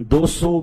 200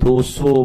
200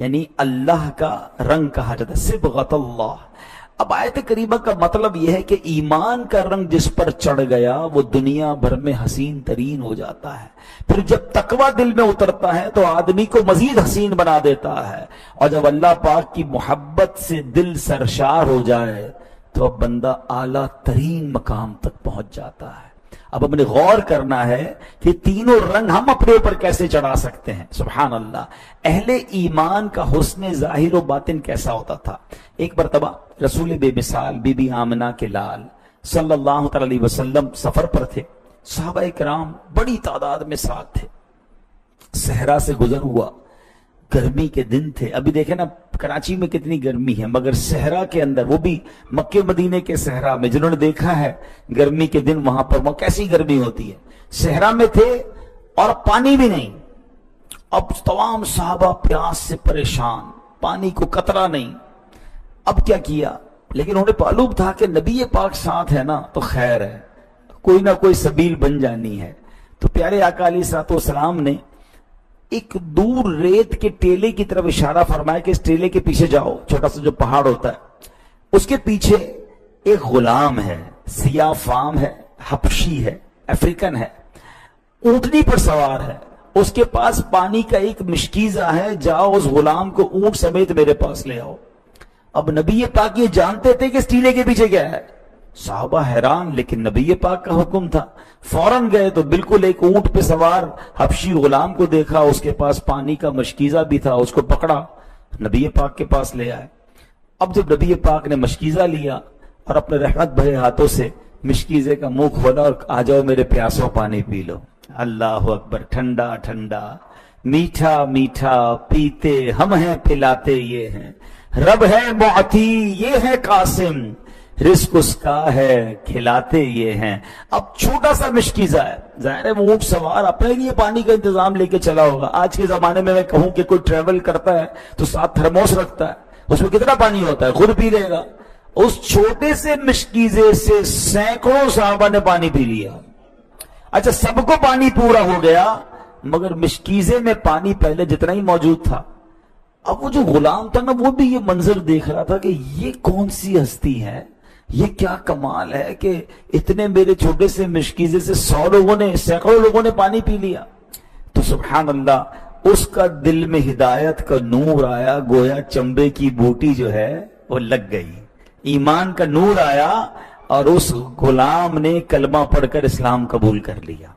یعنی اللہ کا رنگ کہا جاتا ہے، صبغۃ اللہ۔ اب آیت کریمہ کا مطلب یہ ہے کہ ایمان کا رنگ جس پر چڑھ گیا وہ دنیا بھر میں حسین ترین ہو جاتا ہے، پھر جب تقوی دل میں اترتا ہے تو آدمی کو مزید حسین بنا دیتا ہے، اور جب اللہ پاک کی محبت سے دل سرشار ہو جائے تو اب بندہ اعلیٰ ترین مقام تک پہنچ جاتا ہے۔ اب ہم نے غور کرنا ہے کہ تینوں رنگ ہم اپنے اوپر کیسے چڑھا سکتے ہیں۔ سبحان اللہ، اہل ایمان کا حسن ظاہر و باطن کیسا ہوتا تھا۔ ایک مرتبہ رسول بے مثال بی بی آمنہ کے لال صلی اللہ علیہ وسلم سفر پر تھے، صحابہ کرام بڑی تعداد میں ساتھ تھے، صحرا سے گزر ہوا، گرمی کے دن تھے۔ ابھی دیکھیں نا کراچی میں کتنی گرمی ہے، مگر صحرا کے اندر، وہ بھی مکہ مدینے کے صحرا میں، جنہوں نے دیکھا ہے گرمی کے دن وہاں پر وہ کیسی گرمی ہوتی ہے، صحرا میں تھے اور پانی بھی نہیں۔ اب تمام صحابہ پیاس سے پریشان، پانی کو قطرہ نہیں۔ اب کیا کیا، لیکن انہیں معلوم تھا کہ نبی پاک ساتھ ہے نا تو خیر ہے، کوئی نہ کوئی سبیل بن جانی ہے۔ تو پیارے آقا علیہ الصلوۃ والسلام نے ایک دور ریت کے ٹیلے کی طرف اشارہ فرمایا کہ اس ٹیلے کے پیچھے جاؤ، چھوٹا سا جو پہاڑ ہوتا ہے اس کے پیچھے ایک غلام ہے، سیاہ فام ہے، حبشی ہے، افریقن ہے، اونٹنی پر سوار ہے، اس کے پاس پانی کا ایک مشکیزہ ہے، جاؤ اس غلام کو اونٹ سمیت میرے پاس لے آؤ۔ اب نبی پاک یہ جانتے تھے کہ اس ٹیلے کے پیچھے کیا ہے، صحابہ حیران، لیکن نبی پاک کا حکم تھا، فوراً گئے تو بالکل ایک اونٹ پہ سوار حبشی غلام کو دیکھا، اس کے پاس پانی کا مشکیزہ بھی تھا، اس کو پکڑا، نبی پاک کے پاس لے آئے۔ اب جب نبی پاک نے مشکیزہ لیا اور اپنے رحمت بھرے ہاتھوں سے مشکیزے کا منہ کھولا اور آ جاؤ میرے پیاسوں پانی پی لو، اللہ اکبر، ٹھنڈا ٹھنڈا، میٹھا میٹھا، پیتے ہم ہیں پلاتے یہ ہیں، رب ہے معطی یہ ہے قاسم، رزق اس کا ہے کھلاتے یہ ہیں۔ اب چھوٹا سا مشکیزہ ہے، ظاہر ہے وہ اونٹ سوار اپنے لیے پانی کا انتظام لے کے چلا ہوگا۔ آج کے زمانے میں کہوں کہ کوئی ٹریول کرتا ہے تو ساتھ تھرموس رکھتا ہے، اس میں کتنا پانی ہوتا ہے خود پی لے گا، اس چھوٹے سے مشکیزے سے سینکڑوں صحابہ نے پانی پی لیا۔ اچھا سب کو پانی پورا ہو گیا، مگر مشکیزے میں پانی پہلے جتنا ہی موجود تھا۔ اب وہ جو غلام تھا نا وہ بھی یہ منظر دیکھ رہا تھا کہ یہ کون سی ہستی ہے، یہ کیا کمال ہے کہ اتنے میرے چھوٹے سے مشکیزے سے 100 لوگوں نے، سینکڑوں لوگوں نے پانی پی لیا۔ تو سبحان اللہ، اس کا دل میں ہدایت کا نور آیا، گویا چمبے کی بوٹی جو ہے وہ لگ گئی، ایمان کا نور آیا اور اس غلام نے کلمہ پڑھ کر اسلام قبول کر لیا۔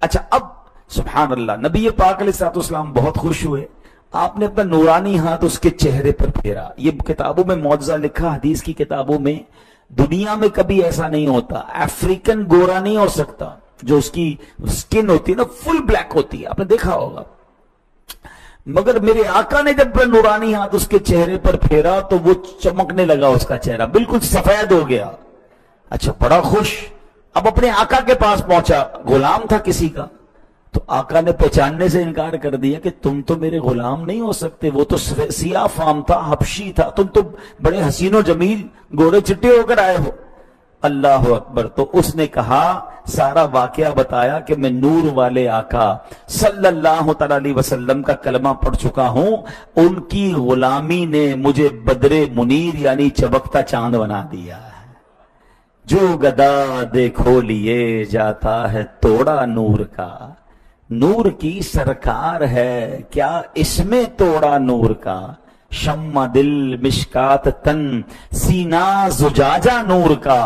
اچھا اب سبحان اللہ، نبی پاک علیہ الصلوۃ والسلام بہت خوش ہوئے، آپ نے اپنا نورانی ہاتھ اس کے چہرے پر پھیرا۔ یہ کتابوں میں معجزہ لکھا، حدیث کی کتابوں میں، دنیا میں کبھی ایسا نہیں ہوتا، افریقن گورا نہیں ہو سکتا، جو اس کی سکن ہوتی ہے نا فل بلیک ہوتی ہے، آپ نے دیکھا ہوگا، مگر میرے آقا نے جب نورانی ہاتھ اس کے چہرے پر پھیرا تو وہ چمکنے لگا، اس کا چہرہ بالکل سفید ہو گیا۔ اچھا بڑا خوش، اب اپنے آقا کے پاس پہنچا، غلام تھا کسی کا، تو آقا نے پہچاننے سے انکار کر دیا کہ تم تو میرے غلام نہیں ہو سکتے، وہ تو سیاہ فام تھا، حبشی تھا، تم تو بڑے حسین و جمیل گورے چٹے ہو کر آئے ہو۔ اللہ اکبر، تو اس نے کہا، سارا واقعہ بتایا کہ میں نور والے آقا صلی اللہ تعالی علیہ وسلم کا کلمہ پڑھ چکا ہوں، ان کی غلامی نے مجھے بدر منیر یعنی چمکتا چاند بنا دیا ہے۔ جو گدا دیکھو لیے جاتا ہے توڑا نور کا، نور کی سرکار ہے کیا اس میں توڑا نور کا، شمع دل مشکات تن سینہ زجاجہ نور کا،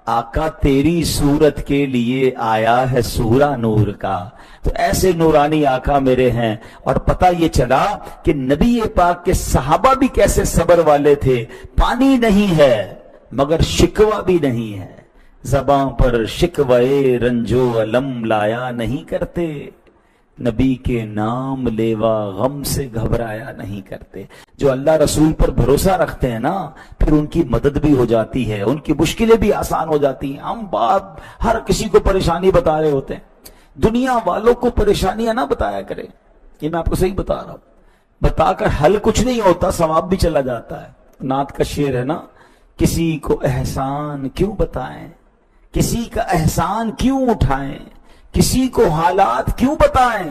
آقا تیری صورت کے لیے آیا ہے سورہ نور کا۔ تو ایسے نورانی آقا میرے ہیں، اور پتہ یہ چلا کہ نبی پاک کے صحابہ بھی کیسے صبر والے تھے، پانی نہیں ہے مگر شکوہ بھی نہیں ہے، زباں پر شکوے رنجو علم لایا نہیں کرتے، نبی کے نام لیوا غم سے گھبرایا نہیں کرتے۔ جو اللہ رسول پر بھروسہ رکھتے ہیں نا، پھر ان کی مدد بھی ہو جاتی ہے، ان کی مشکلیں بھی آسان ہو جاتی ہیں۔ ہم ہر کسی کو پریشانی بتا رہے ہوتے ہیں، دنیا والوں کو پریشانیاں نہ بتایا کرے، یہ میں آپ کو صحیح بتا رہا ہوں، بتا کر حل کچھ نہیں ہوتا، ثواب بھی چلا جاتا ہے۔ نعت کا شعر ہے نا، کسی کو احسان کیوں بتائیں، کسی کا احسان کیوں اٹھائیں، کسی کو حالات کیوں بتائیں،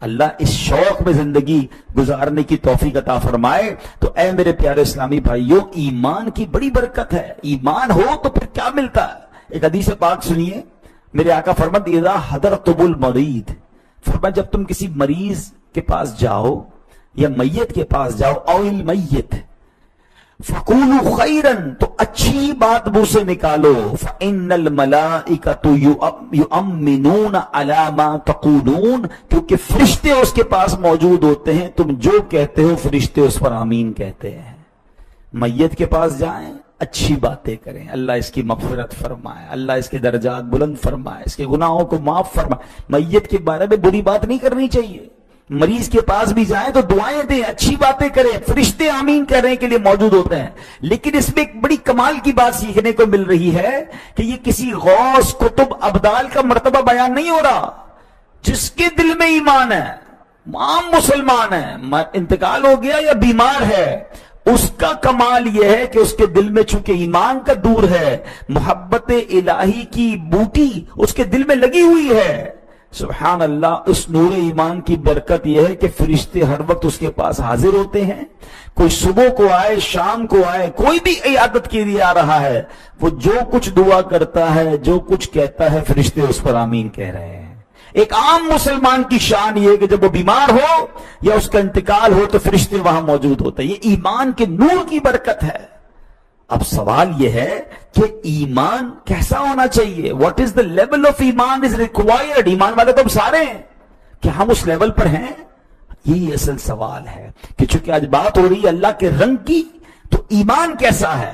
اللہ اس شوق میں زندگی گزارنے کی توفیق عطا فرمائے۔ تو اے میرے پیارے اسلامی بھائیوں، ایمان کی بڑی برکت ہے۔ ایمان ہو تو پھر کیا ملتا ہے؟ ایک حدیث پاک سنیے، میرے آقا فرماتے اذا حضرتم المریض، فرمایا جب تم کسی مریض کے پاس جاؤ یا میت کے پاس جاؤ، او المیت فقولوا خیرا، تو اچھی بات منہ سے نکالو، فإن الملائکۃ یؤمنون علی ما تقولون، کیونکہ فرشتے اس کے پاس موجود ہوتے ہیں، تم جو کہتے ہو فرشتے اس پر آمین کہتے ہیں۔ میت کے پاس جائیں، اچھی باتیں کریں، اللہ اس کی مغفرت فرمائے، اللہ اس کے درجات بلند فرمائے، اس کے گناہوں کو معاف فرمائے۔ میت کے بارے میں بری بات نہیں کرنی چاہیے۔ مریض کے پاس بھی جائیں تو دعائیں دیں، اچھی باتیں کریں، فرشتے آمین کہنے کے لیے موجود ہوتے ہیں۔ لیکن اس میں ایک بڑی کمال کی بات سیکھنے کو مل رہی ہے کہ یہ کسی غوث کتب ابدال کا مرتبہ بیان نہیں ہو رہا۔ جس کے دل میں ایمان ہے، عام مسلمان ہے، انتقال ہو گیا یا بیمار ہے، اس کا کمال یہ ہے کہ اس کے دل میں چونکہ ایمان کا دور ہے، محبت الہی کی بوٹی اس کے دل میں لگی ہوئی ہے۔ سبحان اللہ، اس نور ایمان کی برکت یہ ہے کہ فرشتے ہر وقت اس کے پاس حاضر ہوتے ہیں۔ کوئی صبح کو آئے، شام کو آئے، کوئی بھی عیادت کے لیے آ رہا ہے، وہ جو کچھ دعا کرتا ہے، جو کچھ کہتا ہے، فرشتے اس پر آمین کہہ رہے ہیں۔ ایک عام مسلمان کی شان یہ ہے کہ جب وہ بیمار ہو یا اس کا انتقال ہو تو فرشتے وہاں موجود ہوتے ہیں۔ یہ ایمان کے نور کی برکت ہے۔ اب سوال یہ ہے کہ ایمان کیسا ہونا چاہیے؟ What is the level of ایمان از ریکوائرڈ؟ ایمان والے تو ہم سارے ہیں، کیا ہم اس لیول پر ہیں؟ یہی اصل سوال ہے کہ چونکہ آج بات ہو رہی ہے اللہ کے رنگ کی، تو ایمان کیسا ہے؟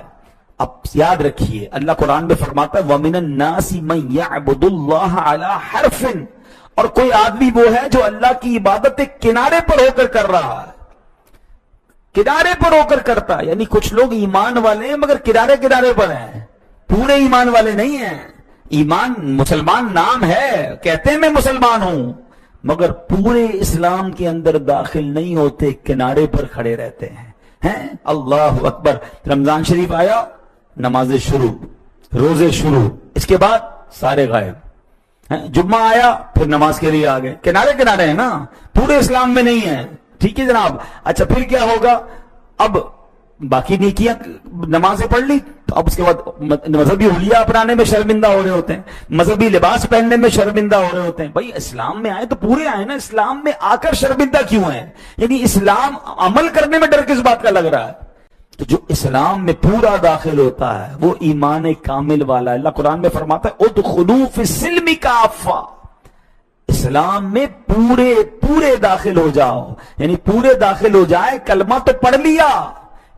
اب یاد رکھیے، اللہ قرآن میں فرماتا ہے وَمِنَ النَّاسِ مَن يَعْبُدُ اللَّهَ عَلَى حَرْفٍ، اور کوئی آدمی وہ ہے جو اللہ کی عبادت ایک کنارے پر ہو کر کر رہا ہے، کنارے پر ہو کر کرتا ہے۔ یعنی کچھ لوگ ایمان والے ہیں مگر کنارے کنارے پر ہیں، پورے ایمان والے نہیں ہیں۔ ایمان مسلمان نام ہے، کہتے ہیں میں مسلمان ہوں، مگر پورے اسلام کے اندر داخل نہیں ہوتے، کنارے پر کھڑے رہتے ہیں۔ اللہ اکبر، رمضان شریف آیا، نمازیں شروع، روزے شروع، اس کے بعد سارے غائب۔ جمعہ آیا، پھر نماز کے لیے آ گئے، کنارے کنارے ہیں نا، پورے اسلام میں نہیں ہے۔ ٹھیک ہے جناب، اچھا پھر کیا ہوگا؟ اب باقی نیکیاں نمازیں پڑھ لی، تو اب اس کے بعد مذہبی حلیہ اپنانے میں شرمندہ ہو رہے ہوتے ہیں، مذہبی لباس پہننے میں شرمندہ ہو رہے ہوتے ہیں۔ بھائی اسلام میں آئے تو پورے آئے نا، اسلام میں آ کر شرمندہ کیوں ہیں؟ یعنی اسلام عمل کرنے میں ڈر کس بات کا لگ رہا ہے؟ تو جو اسلام میں پورا داخل ہوتا ہے وہ ایمان کامل والا ہے۔ اللہ قرآن میں فرماتا ہے ادخلوا فی السلم کافہ، اسلام میں پورے داخل ہو جاؤ، یعنی پورے داخل ہو جائے۔ کلمہ تو پڑھ لیا،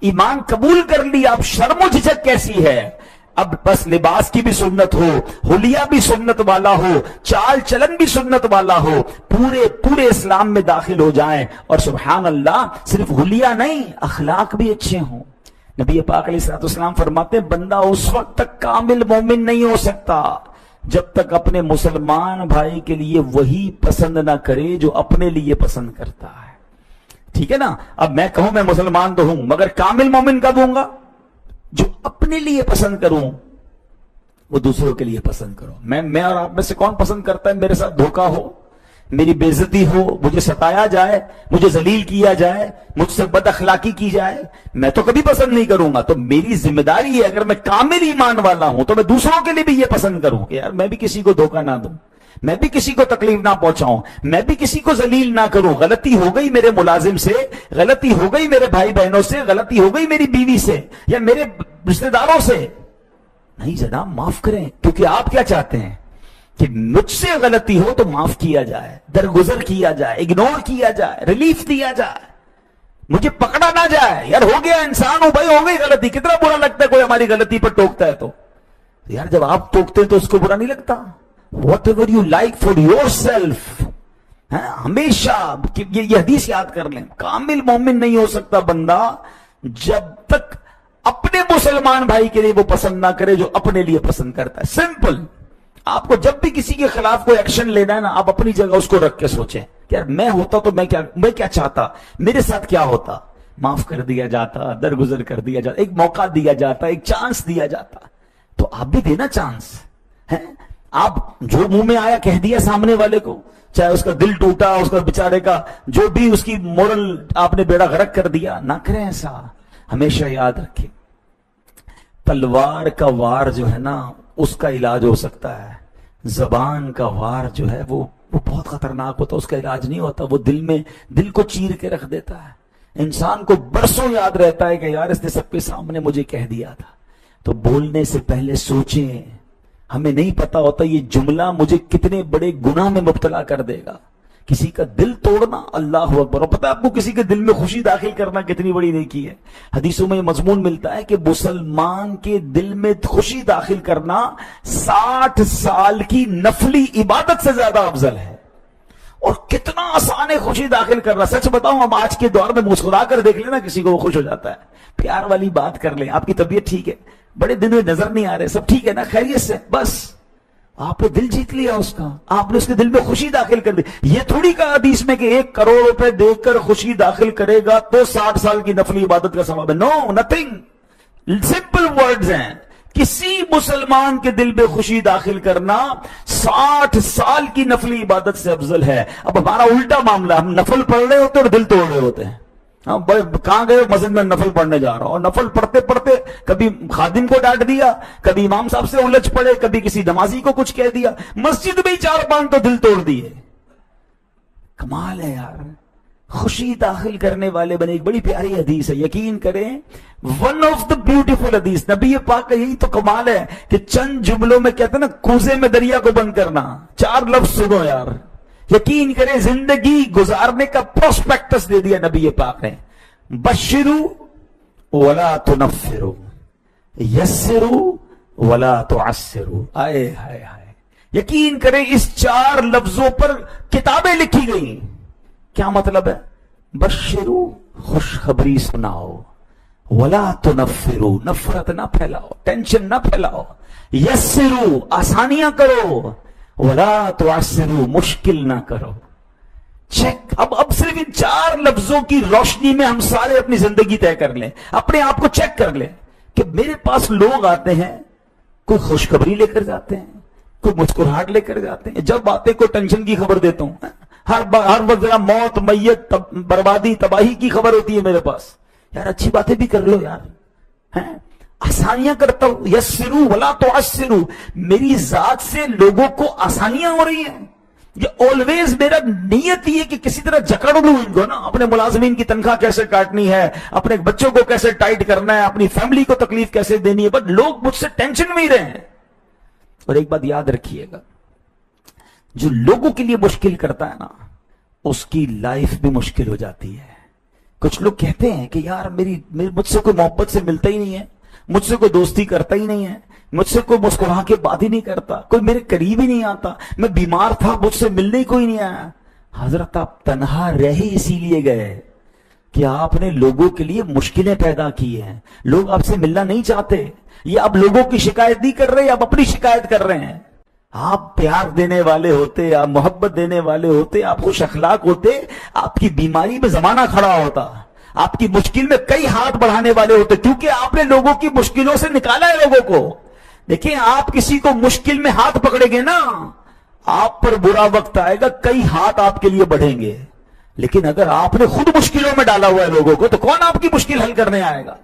ایمان قبول کر لیا، اب شرم و جھجک کیسی ہے؟ اب بس لباس کی بھی سنت ہو، حلیہ بھی سنت والا ہو، چال چلن بھی سنت والا ہو، پورے اسلام میں داخل ہو جائیں۔ اور سبحان اللہ، صرف حلیہ نہیں، اخلاق بھی اچھے ہوں۔ نبی پاک علیہ السلام فرماتے ہیں بندہ اس وقت تک کامل مومن نہیں ہو سکتا جب تک اپنے مسلمان بھائی کے لیے وہی پسند نہ کرے جو اپنے لیے پسند کرتا ہے۔ ٹھیک ہے نا؟ اب میں کہوں میں مسلمان تو ہوں، مگر کامل مومن کب ہوں گا؟ جو اپنے لیے پسند کروں وہ دوسروں کے لیے پسند کرو۔ میں اور آپ میں سے کون پسند کرتا ہے میرے ساتھ دھوکہ ہو، میری بے عزتی ہو، مجھے ستایا جائے، مجھے ذلیل کیا جائے، مجھ سے بد اخلاقی کی جائے؟ میں تو کبھی پسند نہیں کروں گا۔ تو میری ذمہ داری ہے، اگر میں کامل ایمان والا ہوں تو میں دوسروں کے لیے بھی یہ پسند کروں کہ یار میں بھی کسی کو دھوکہ نہ دوں، میں بھی کسی کو تکلیف نہ پہنچاؤں، میں بھی کسی کو ذلیل نہ کروں۔ غلطی ہو گئی میرے ملازم سے، غلطی ہو گئی میرے بھائی بہنوں سے، غلطی ہو گئی میری بیوی سے یا میرے رشتہ داروں سے، نہیں جناب معاف کریں، کیونکہ آپ کیا چاہتے ہیں کہ مجھ سے غلطی ہو تو معاف کیا جائے، درگزر کیا جائے، اگنور کیا جائے، ریلیف دیا جائے، مجھے پکڑا نہ جائے۔ یار ہو گیا، انسان ہو بھائی، ہو گئی غلطی، کتنا برا لگتا ہے کوئی ہماری غلطی پر ٹوکتا ہے تو یار جب آپ ٹوکتے ہیں تو اس کو برا نہیں لگتا؟ whatever you like for yourself، ہمیشہ یہ حدیث یاد کر لیں، کامل مومن نہیں ہو سکتا بندہ جب تک اپنے مسلمان بھائی کے لیے وہ پسند نہ کرے جو اپنے لیے پسند کرتا ہے۔ سمپل۔ آپ کو جب بھی کسی کے خلاف کوئی ایکشن لینا ہے نا، آپ اپنی جگہ اس کو رکھ کے سوچیں کہ یار میں ہوتا تو میں کیا چاہتا، میرے ساتھ کیا ہوتا؟ معاف کر دیا جاتا، درگزر کر دیا جاتا، ایک موقع دیا جاتا، ایک چانس دیا جاتا، تو آپ بھی دینا چانس ہے۔ آپ جو منہ میں آیا کہہ دیا سامنے والے کو، چاہے اس کا دل ٹوٹا، اس کا بیچارے کا جو بھی اس کی مورل آپ نے بیڑا غرق کر دیا، نہ کریں ایسا. ہمیشہ یاد رکھیں تلوار کا وار جو ہے نا اس کا علاج ہو سکتا ہے، زبان کا وار جو ہے وہ بہت خطرناک ہوتا ہے، اس کا علاج نہیں ہوتا. وہ دل کو چیر کے رکھ دیتا ہے. انسان کو برسوں یاد رہتا ہے کہ یار اس نے سب کے سامنے مجھے کہہ دیا تھا. تو بولنے سے پہلے سوچیں، ہمیں نہیں پتا ہوتا یہ جملہ مجھے کتنے بڑے گناہ میں مبتلا کر دے گا. کسی کا دل توڑنا، اللہ اکبر. اور پتہ ہے آپ کو کسی کے دل میں خوشی داخل کرنا کتنی بڑی نیکی ہے. حدیثوں میں یہ مضمون ملتا ہے کہ مسلمان کے دل میں خوشی داخل کرنا 60 سال کی نفلی عبادت سے زیادہ افضل ہے. اور کتنا آسان ہے خوشی داخل کرنا. سچ بتاؤں ہم آج کے دور میں مسکرا کر دیکھ لینا کسی کو وہ خوش ہو جاتا ہے. پیار والی بات کر لیں، آپ کی طبیعت ٹھیک ہے، بڑے دن میں نظر نہیں آ رہے، سب ٹھیک ہے نا، خیریت سے، بس آپ نے دل جیت لیا اس کا، آپ نے اس کے دل میں خوشی داخل کر دی. یہ تھوڑی کہا حدیث میں کہ 1 کروڑ روپے دے کر خوشی داخل کرے گا تو 60 سال کی نفلی عبادت کا ثواب ہے. نو، نتھنگ. سمپل ورڈز ہیں. کسی مسلمان کے دل میں خوشی داخل کرنا 60 سال کی نفلی عبادت سے افضل ہے. اب ہمارا الٹا معاملہ، ہم نفل پڑھ رہے ہوتے اور دل توڑ رہے ہوتے ہیں. کہاں گئے؟ مسجد میں نفل پڑھنے جا رہا ہوں، اور نفل پڑھتے پڑھتے کبھی خادم کو ڈانٹ دیا، کبھی امام صاحب سے الجھ پڑے، کبھی کسی نمازی کو کچھ کہہ دیا، مسجد میں 4-5 تو دل توڑ دیے. کمال ہے یار. خوشی داخل کرنے والے بنے. ایک بڑی پیاری حدیث ہے، یقین کریں، ون آف دا بیوٹیفل حدیث. نبی پاک کا یہی تو کمال ہے کہ چند جملوں میں کہتے ہیں نا کوزے میں دریا کو بند کرنا. 4 لفظ سنو یار، یقین کریں زندگی گزارنے کا پروسپیکٹس دے دیا نبی پاک نے. بشروا ولا تنفروا، یسروا ولا تعسروا. آئے ہائے ہائے. یقین کریں اس 4 لفظوں پر کتابیں لکھی گئی. کیا مطلب ہے؟ بشروا، خوشخبری سناؤ، ولا تنفروا، نفرت نہ پھیلاؤ، ٹینشن نہ پھیلاؤ، یسروا، آسانیاں کرو، ولا تعسروا، مشکل نہ کرو. چیک. اب صرف ان 4 لفظوں کی روشنی میں ہم سارے اپنی زندگی طے کر لیں، اپنے آپ کو چیک کر لیں کہ میرے پاس لوگ آتے ہیں، کوئی خوشخبری لے کر جاتے ہیں، کوئی مسکراہٹ لے کر جاتے ہیں. جب آتے کوئی ٹینشن کی خبر دیتا ہوں، ہر وقت ذرا موت، میت، بربادی، تباہی کی خبر ہوتی ہے میرے پاس. یار اچھی باتیں بھی کر لو یار، آسانیاں کرتا ہوں. یسروا ولا تعسروا، میری ذات سے لوگوں کو آسانیاں ہو رہی ہیں. یہ آلویز میرا نیت یہ کہ کسی طرح جکڑ لوں ان کو نا. اپنے ملازمین کی تنخواہ کیسے کاٹنی ہے، اپنے بچوں کو کیسے ٹائٹ کرنا ہے، اپنی فیملی کو تکلیف کیسے دینی ہے، بٹ لوگ مجھ سے ٹینشن میں ہی رہے ہیں. اور ایک بات یاد رکھیے گا، جو لوگوں کے لیے مشکل کرتا ہے نا اس کی لائف بھی مشکل ہو جاتی ہے. کچھ لوگ کہتے ہیں کہ یار مجھ سے کوئی محبت سے ملتا ہی نہیں ہے، مجھ سے کوئی دوستی کرتا ہی نہیں ہے، مجھ سے کوئی مسکرا کے بات ہی نہیں کرتا، کوئی میرے قریب ہی نہیں آتا، میں بیمار تھا مجھ سے ملنے کوئی نہیں آیا. حضرت آپ تنہا رہے اسی لیے گئے کہ آپ نے لوگوں کے لیے مشکلیں پیدا کی ہیں. لوگ آپ سے ملنا نہیں چاہتے. یہ آپ لوگوں کی شکایت نہیں کر رہے، آپ اپنی شکایت کر رہے ہیں. آپ پیار دینے والے ہوتے، آپ محبت دینے والے ہوتے، آپ خوش اخلاق ہوتے، آپ کی بیماری میں زمانہ کھڑا ہوتا، آپ کی مشکل میں کئی ہاتھ بڑھانے والے ہوتے، کیونکہ آپ نے لوگوں کی مشکلوں سے نکالا ہے لوگوں کو. دیکھیں آپ کسی کو مشکل میں ہاتھ پکڑیں گے نا، آپ پر برا وقت آئے گا، کئی ہاتھ آپ کے لیے بڑھیں گے. لیکن اگر آپ نے خود مشکلوں میں ڈالا ہوا ہے لوگوں کو تو کون آپ کی مشکل حل کرنے آئے گا؟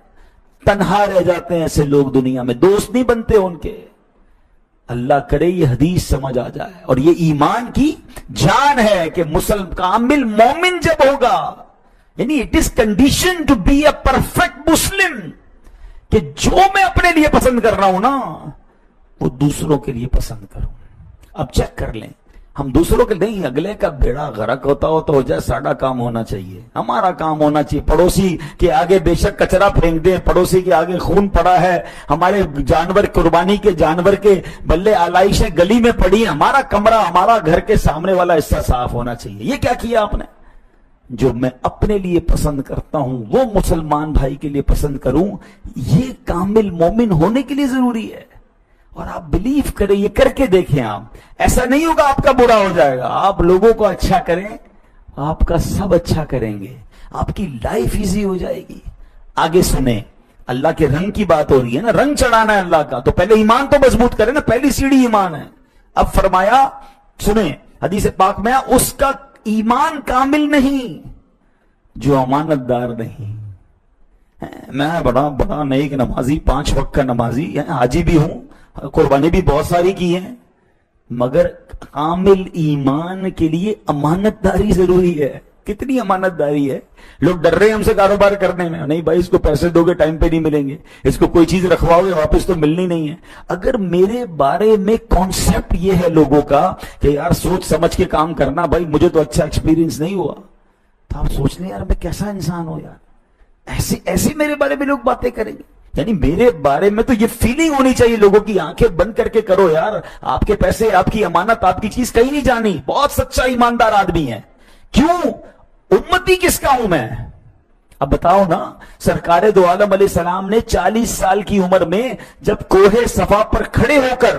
تنہا رہ جاتے ہیں ایسے لوگ دنیا میں، دوست نہیں بنتے ان کے. اللہ کرے یہ حدیث سمجھ آ جائے. اور یہ ایمان کی جان ہے کہ کامل مومن جب ہوگا، یعنی it is condition to be a perfect Muslim, کہ جو میں اپنے لیے پسند کر رہا ہوں نا وہ دوسروں کے لیے پسند کروں. اب چیک کر لیں، ہم دوسروں کے نہیں، اگلے کا بیڑا غرق ہوتا ہو تو ہو جائے، ساڑھا کام ہونا چاہیے، ہمارا کام ہونا چاہیے. پڑوسی کے آگے بے شک کچرا پھینک دیں، پڑوسی کے آگے خون پڑا ہے، ہمارے جانور، قربانی کے جانور کے بلے آلائشیں گلی میں پڑی، ہمارا کمرہ، ہمارا گھر کے سامنے والا حصہ صاف ہونا چاہیے. یہ کیا کیا آپ نے؟ جو میں اپنے لیے پسند کرتا ہوں وہ مسلمان بھائی کے لیے پسند کروں. یہ کامل مومن ہونے کے لیے ضروری ہے. اور آپ بلیو کریں، یہ کر کے دیکھیں، آپ ایسا نہیں ہوگا آپ کا برا ہو جائے گا. آپ لوگوں کو اچھا کریں، آپ کا سب اچھا کریں گے، آپ کی لائف ایزی ہو جائے گی. آگے سنیں، اللہ کے رنگ کی بات ہو رہی ہے نا، رنگ چڑھانا ہے اللہ کا، تو پہلے ایمان تو مضبوط کریں نا. پہلی سیڑھی ایمان ہے. اب فرمایا سنیں حدیث پاک میں اس کا ایمان کامل نہیں جو امانت دار نہیں. میں بڑا نیک نمازی 5 وقت کا نمازی حاجی بھی ہوں, قربانی بھی بہت ساری کی ہیں, مگر کامل ایمان کے لیے امانت داری ضروری ہے. کتنی امانت داری ہے, لوگ ڈر رہے ہیں ہم سے کاروبار کرنے میں, نہیں بھائی اس کو پیسے دو گے ٹائم پہ نہیں ملیں گے, اس کو کوئی چیز رکھواؤ گے واپس تو ملنی نہیں ہے. اگر میرے بارے میں کانسیپٹ یہ ہے لوگوں کا کہ یار سوچ سمجھ کے کام کرنا, بھائی مجھے تو اچھا ایکسپیرینس نہیں ہوا, تو آپ سوچ لیں یار میں کیسا انسان ہوں یار, ایسے میرے بارے میں لوگ باتیں کریں گے. یعنی میرے بارے میں تو یہ فیلنگ ہونی چاہیے لوگوں کی, آنکھیں بند کر کے کرو یار, آپ کے پیسے, آپ کی امانت, آپ کی چیز کہیں نہیں جانی. بہت سچا ایماندار آدمی ہے. کیوں؟ امتی کس کا ہوں میں؟ اب بتاؤ نا, سرکار دو عالم علیہ السلام نے 40 سال کی عمر میں جب کوہ صفا پر کھڑے ہو کر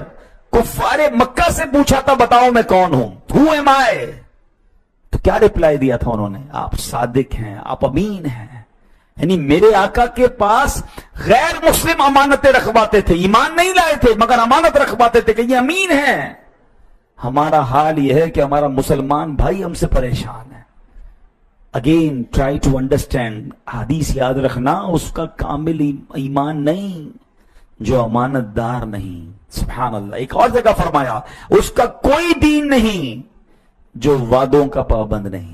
کفار مکہ سے پوچھا تھا بتاؤ میں کون ہوں, ہو ایم آئی, تو کیا رپلائی دیا تھا انہوں نے؟ آپ صادق ہیں, آپ امین ہیں. یعنی میرے آقا کے پاس غیر مسلم امانتیں رکھواتے تھے, ایمان نہیں لائے تھے مگر امانت رکھواتے تھے کہ یہ امین ہیں. ہمارا حال یہ ہے کہ ہمارا مسلمان بھائی ہم سے پریشان ہے. اگین ٹرائی ٹو انڈرسٹینڈ, حدیث یاد رکھنا, اس کا کامل ایمان نہیں جو امانت دار نہیں. سبحان اللہ. ایک اور جگہ فرمایا اس کا کوئی دین نہیں جو وعدوں کا پابند نہیں.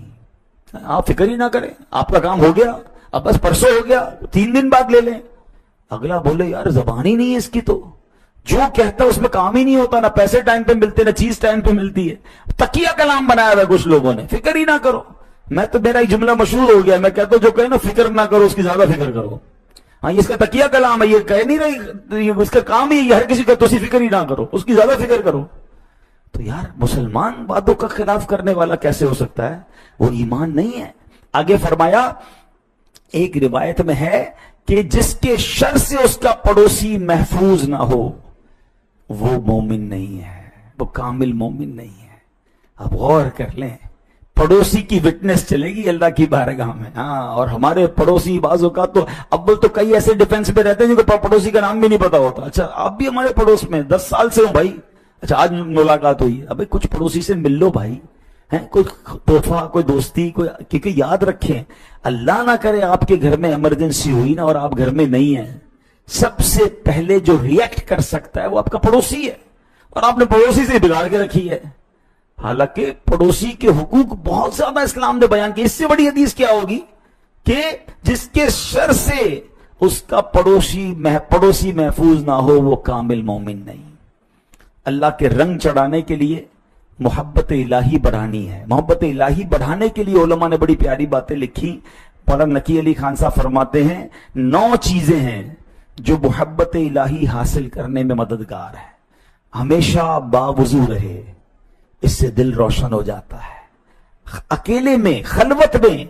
آپ فکر ہی نہ کریں, آپ کا کام ہو گیا, اب بس پرسوں ہو گیا, 3 دن بعد لے لیں. اگلا بولے یار زبان ہی نہیں ہے اس کی, تو جو کہتا ہے اس میں کام ہی نہیں ہوتا, نہ پیسے ٹائم پہ ملتے نہ چیز ٹائم پہ ملتی ہے. تکیہ کلام بنایا ہوا کچھ لوگوں نے, فکر ہی نہ کرو. میں تو میرا ایک جملہ مشہور ہو گیا, میں کہتا ہوں جو کہے نا فکر نہ کرو اس کی زیادہ فکر کرو. ہاں یہ اس کا تکیہ کلام ہے, یہ کہہ نہیں رہی, اس کا کام ہی ہر کسی کا, تو فکر ہی نہ کرو اس کی زیادہ فکر کرو. تو یار مسلمان وعدوں کا خلاف کرنے والا کیسے ہو سکتا ہے؟ وہ ایمان نہیں ہے. آگے فرمایا ایک روایت میں ہے کہ جس کے شر سے اس کا پڑوسی محفوظ نہ ہو وہ مومن نہیں ہے, وہ کامل مومن نہیں ہے. اب غور کر لیں, پڑوسی کی وٹنس چلے گی اللہ کی بارگاہ میں. ہاں, اور ہمارے پڑوسی بعض اوقات تو اول تو کئی ایسے ڈیفنس پہ رہتے ہیں جن کو پڑوسی کا نام بھی نہیں پتا ہوتا. اچھا آپ بھی ہمارے پڑوس میں 10 سال سے ہوں بھائی, اچھا آج ملاقات ہوئی, ابھی کچھ پڑوسی سے مل لو بھائی, کوئی تحفہ, کوئی دوستی, کوئی, کیونکہ یاد رکھیں اللہ نہ کرے آپ کے گھر میں ایمرجنسی ہوئی نا اور آپ گھر میں نہیں ہیں, سب سے پہلے جو ریئیکٹ کر سکتا ہے وہ آپ کا پڑوسی ہے, اور آپ نے پڑوسی سے بگاڑ کے رکھی ہے. حالانکہ پڑوسی کے حقوق بہت زیادہ اسلام نے بیان کی. اس سے بڑی حدیث کیا ہوگی کہ جس کے شر سے اس کا پڑوسی محفوظ نہ ہو وہ کامل مومن نہیں. اللہ کے رنگ چڑھانے کے لیے محبت الہی بڑھانی ہے. محبت الہی بڑھانے کے لیے علماء نے بڑی پیاری باتیں لکھی. مولانا نقی علی خان صاحب فرماتے ہیں 9 چیزیں ہیں جو محبت الہی حاصل کرنے میں مددگار ہے. ہمیشہ باوضو رہے, اس سے دل روشن ہو جاتا ہے. اکیلے میں, خلوت میں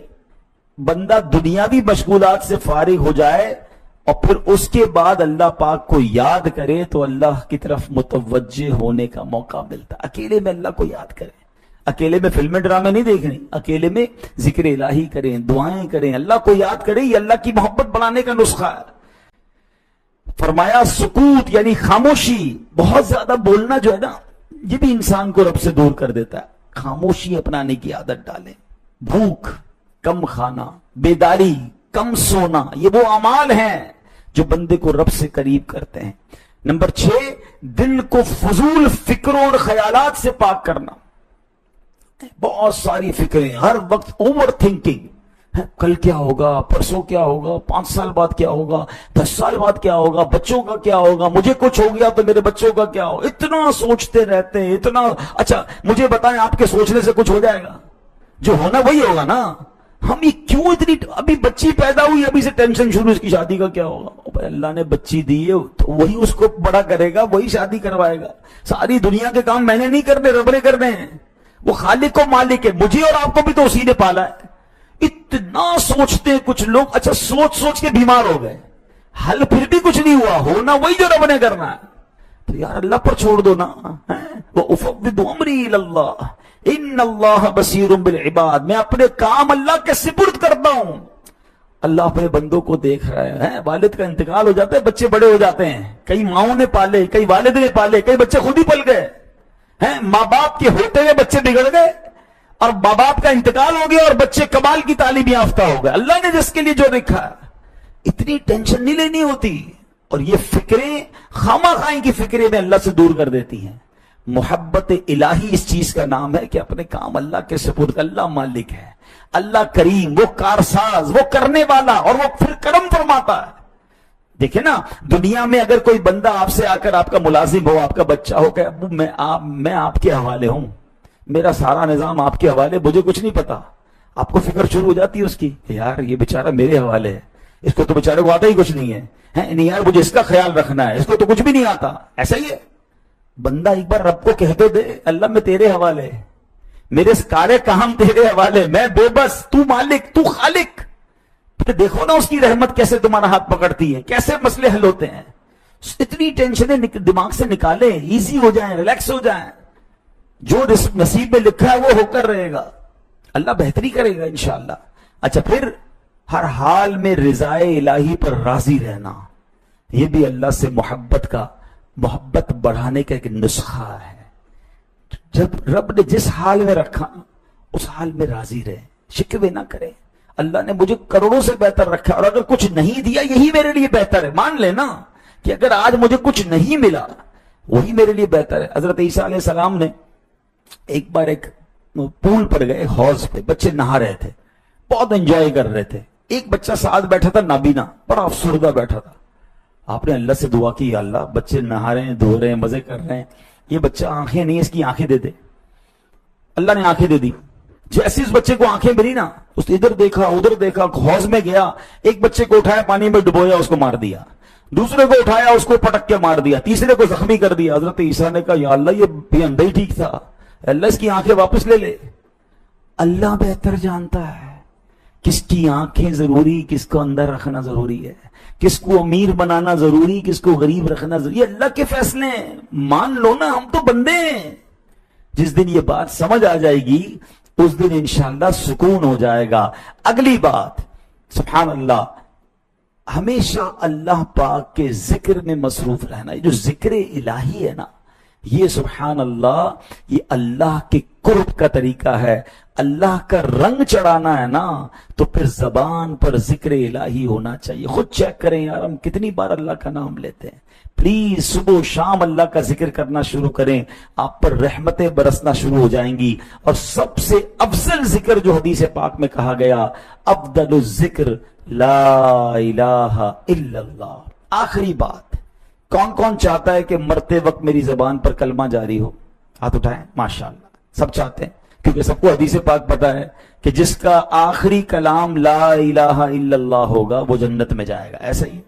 بندہ دنیاوی مشغولات سے فارغ ہو جائے اور پھر اس کے بعد اللہ پاک کو یاد کرے تو اللہ کی طرف متوجہ ہونے کا موقع ملتا. اکیلے میں اللہ کو یاد کریں, اکیلے میں فلمیں ڈرامے نہیں دیکھیں, اکیلے میں ذکر الہی کریں, دعائیں کریں, اللہ کو یاد کریں. یہ اللہ کی محبت بڑھانے کا نسخہ ہے. فرمایا سکوت یعنی خاموشی, بہت زیادہ بولنا جو ہے نا یہ بھی انسان کو رب سے دور کر دیتا ہے. خاموشی اپنانے کی عادت ڈالیں. بھوک کم کھانا, بیداری کم سونا, یہ وہ اعمال ہیں جو بندے کو رب سے قریب کرتے ہیں. نمبر 6, دل کو فضول فکروں اور خیالات سے پاک کرنا. بہت ساری فکریں ہر وقت, اوور تھنکنگ, کل کیا ہوگا, پرسوں کیا ہوگا, 5 سال بعد کیا ہوگا, 10 سال بعد کیا ہوگا, بچوں کا کیا ہوگا, مجھے کچھ ہو گیا تو میرے بچوں کا کیا ہوگا. اتنا سوچتے رہتے ہیں, اتنا. اچھا مجھے بتائیں آپ کے سوچنے سے کچھ ہو جائے گا؟ جو ہونا وہی ہوگا نا. ہم یہ کیوں اتنی, ابھی بچی پیدا ہوئی ابھی سے ٹینشن شروع, اس کی شادی کا کیا ہوگا. بھائی اللہ نے بچی دی ہے تو وہی اس کو بڑا کرے گا, وہی شادی کروائے گا. ساری دنیا کے کام میں نے نہیں کرنے, رب نے کرنے ہیں. وہ خالق و مالک ہے, مجھے اور آپ کو بھی تو اسی نے پالا ہے. اتنا سوچتے ہیں کچھ لوگ. اچھا سوچ کے بیمار ہو گئے, حل پھر بھی کچھ نہیں ہوا, ہونا وہی جو رب نے کرنا ہے. تو یار اللہ پر چھوڑ دو نا. وَأُفَوِّضُ أَمْرِي إِلَى اللَّهِ إِنَّ اللَّهَ بَصِيرٌ بِالْعِبَادِ. میں اپنے کام اللہ کے سپرد کرتا ہوں. اللہ اپنے بندوں کو دیکھ رہا ہے. والد کا انتقال ہو جاتا ہے, بچے بڑے ہو جاتے ہیں, کئی ماؤں نے پالے, کئی والد نے پالے, کئی بچے خود ہی پل گئے. ہیں ماں باپ کے ہوتے ہوئے بچے بگڑ گئے اور ماں باپ کا انتقال ہو گیا اور بچے کمال کی تعلیم یافتہ ہو گئے. اللہ نے جس کے لیے جو لکھا ہے. اتنی ٹینشن نہیں لینی ہوتی. اور یہ فکریں خامہ خواہی کی فکریں میں اللہ سے دور کر دیتی ہیں. محبت الہی اس چیز کا نام ہے کہ اپنے کام اللہ کے سپرد. اللہ مالک ہے, اللہ کریم, وہ کارساز, وہ کرنے والا, اور وہ پھر کرم فرماتا ہے. دیکھیں نا, دنیا میں اگر کوئی بندہ آپ سے آ کر آپ کا ملازم ہو, آپ کا بچہ ہو کہ ابو میں آپ کے حوالے ہوں, میرا سارا نظام آپ کے حوالے, مجھے کچھ نہیں پتا, آپ کو فکر شروع ہو جاتی ہے اس کی کہ یار یہ بیچارہ میرے حوالے ہے, اس کو تو بیچارے کو آتا ہی کچھ نہیں ہے, نہیں یار مجھے اس کا خیال رکھنا ہے, اس کو تو کچھ بھی نہیں آتا. ایسا ہی ہے. بندہ ایک بار رب کو کہہ دے, اللہ میں تیرے حوالے, میرے سارے کام تیرے حوالے, میں بے بس, تو مالک, تو خالق. پھر دیکھو نا اس کی رحمت کیسے تمہارا ہاتھ پکڑتی ہے, کیسے مسئلے حل ہوتے ہیں. اتنی ٹینشنیں دماغ سے نکالیں, ایزی ہو جائیں, ریلیکس ہو جائیں. جو نصیب میں لکھا ہے وہ ہو کر رہے گا, اللہ بہتری کرے گا انشاءاللہ. اچھا, پھر ہر حال میں رضائے الہی پر راضی رہنا, یہ بھی اللہ سے محبت بڑھانے کا ایک نسخہ ہے. جب رب نے جس حال میں رکھا اس حال میں راضی رہے, شکوے نہ کرے. اللہ نے مجھے کروڑوں سے بہتر رکھا, اور اگر کچھ نہیں دیا یہی میرے لیے بہتر ہے. مان لینا کہ اگر آج مجھے کچھ نہیں ملا وہی میرے لیے بہتر ہے. حضرت عیسیٰ علیہ السلام نے ایک بار ایک پول پر گئے, حوض پہ بچے نہا رہے تھے, بہت انجوائے کر رہے تھے. ایک بچہ ساتھ بیٹھا تھا, نابینا, بڑا افسردہ بیٹھا تھا. آپ نے اللہ سے دعا کی, یا اللہ بچے نہا رہے ہیں, دھو رہے ہیں, مزے کر رہے ہیں, یہ بچہ آنکھیں نہیں, اس کی آنکھیں دے دے. اللہ نے آنکھیں دے دی. جیسے اس بچے کو آنکھیں ملی نا, اس نے ادھر دیکھا ادھر دیکھا, حوض میں گیا, ایک بچے کو اٹھایا, پانی میں ڈبویا, اس کو مار دیا. دوسرے کو اٹھایا, اس کو پٹک کے مار دیا. تیسرے کو زخمی کر دیا. حضرت عیسیٰ نے کہا, یا اللہ یہ اندھا ہی ٹھیک تھا, اللہ اس کی آنکھیں واپس لے لے. اللہ بہتر جانتا ہے کس کی آنکھیں ضروری, کس کو اندر رکھنا ضروری ہے, کس کو امیر بنانا ضروری, کس کو غریب رکھنا ضروری. یہ اللہ کے فیصلے ہیں, مان لو نا, ہم تو بندے ہیں. جس دن یہ بات سمجھ آ جائے گی اس دن انشاءاللہ سکون ہو جائے گا. اگلی بات, سبحان اللہ, ہمیشہ اللہ پاک کے ذکر میں مصروف رہنا. یہ جو ذکر الہی ہے نا, یہ سبحان اللہ, یہ اللہ کے قرب کا طریقہ ہے. اللہ کا رنگ چڑھانا ہے نا, تو پھر زبان پر ذکر الہی ہونا چاہیے. خود چیک کریں یار, ہم کتنی بار اللہ کا نام لیتے ہیں. پلیز صبح و شام اللہ کا ذکر کرنا شروع کریں, آپ پر رحمتیں برسنا شروع ہو جائیں گی. اور سب سے افضل ذکر جو حدیث پاک میں کہا گیا, افضل الذکر لا الہ الا اللہ. آخری بات, کون کون چاہتا ہے کہ مرتے وقت میری زبان پر کلمہ جاری ہو؟ ہاتھ اٹھائیں. ماشاءاللہ سب چاہتے ہیں, کیونکہ سب کو حدیث پاک پتا ہے کہ جس کا آخری کلام لا الہ الا اللہ ہوگا وہ جنت میں جائے گا. ایسا ہی.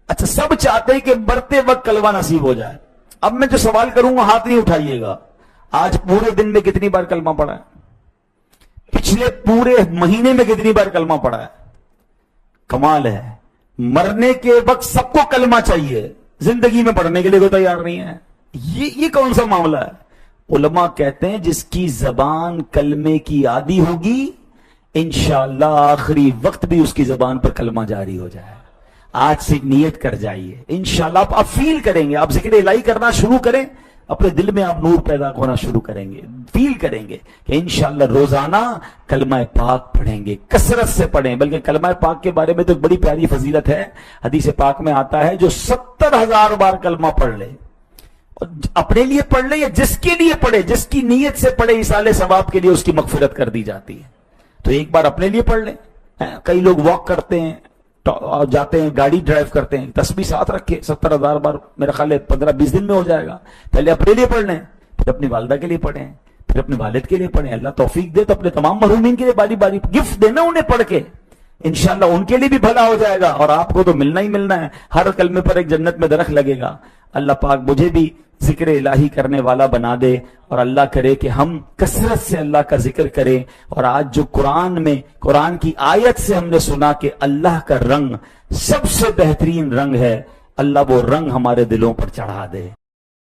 اچھا, سب چاہتے ہیں کہ مرتے وقت کلمہ نصیب ہو جائے. اب میں جو سوال کروں گا ہاتھ نہیں اٹھائیے گا, آج پورے دن میں کتنی بار کلمہ پڑھا ہے؟ پچھلے پورے مہینے میں کتنی بار کلمہ پڑھا ہے؟ کمال ہے. مرنے کے وقت سب کو کلمہ چاہیے, زندگی میں پڑھنے کے لیے کوئی تیار نہیں ہے. یہ کون سا معاملہ ہے؟ علماء کہتے ہیں جس کی زبان کلمے کی عادی ہوگی انشاءاللہ آخری وقت بھی اس کی زبان پر کلمہ جاری ہو جائے. آج سے نیت کر جائیے, انشاءاللہ آپ فیل کریں گے. آپ ذکر الہی کرنا شروع کریں, اپنے دل میں آپ نور پیدا ہونا شروع کریں گے, فیل کریں گے کہ انشاءاللہ روزانہ کلمہ پاک پڑھیں گے, کثرت سے پڑھیں. بلکہ کلمہ پاک کے بارے میں تو ایک بڑی پیاری فضیلت ہے, حدیث پاک میں آتا ہے جو 70,000 بار کلمہ پڑھ لے, اپنے لیے پڑھ لے یا جس کے لیے پڑھے, جس کی نیت سے پڑھے, ایصال ثواب کے لیے اس کی مغفرت کر دی جاتی ہے. تو ایک بار اپنے لیے پڑھ لیں. کئی لوگ واک کرتے ہیں, جاتے ہیں, گاڑی ڈرائیو کرتے ہیں, تسبیح ساتھ رکھے, 70,000 بار میرا خیال ہے 15-20 دن میں ہو جائے گا. پہلے اپنے لیے پڑھ لیں, پھر اپنی والدہ کے لیے پڑھیں, پھر اپنے والد کے لیے پڑھیں. اللہ توفیق دے تو اپنے تمام مرحومین کے لیے باری باری گفٹ دینا انہیں پڑھ کے, انشاءاللہ ان کے لیے بھی بھلا ہو جائے گا اور آپ کو تو ملنا ہی ملنا ہے. ہر کلمے پر ایک جنت میں درخت لگے گا. اللہ پاک مجھے بھی ذکر الہی کرنے والا بنا دے, اور اللہ کرے کہ ہم کثرت سے اللہ کا ذکر کریں. اور آج جو قرآن کی آیت سے ہم نے سنا کہ اللہ کا رنگ سب سے بہترین رنگ ہے, اللہ وہ رنگ ہمارے دلوں پر چڑھا دے.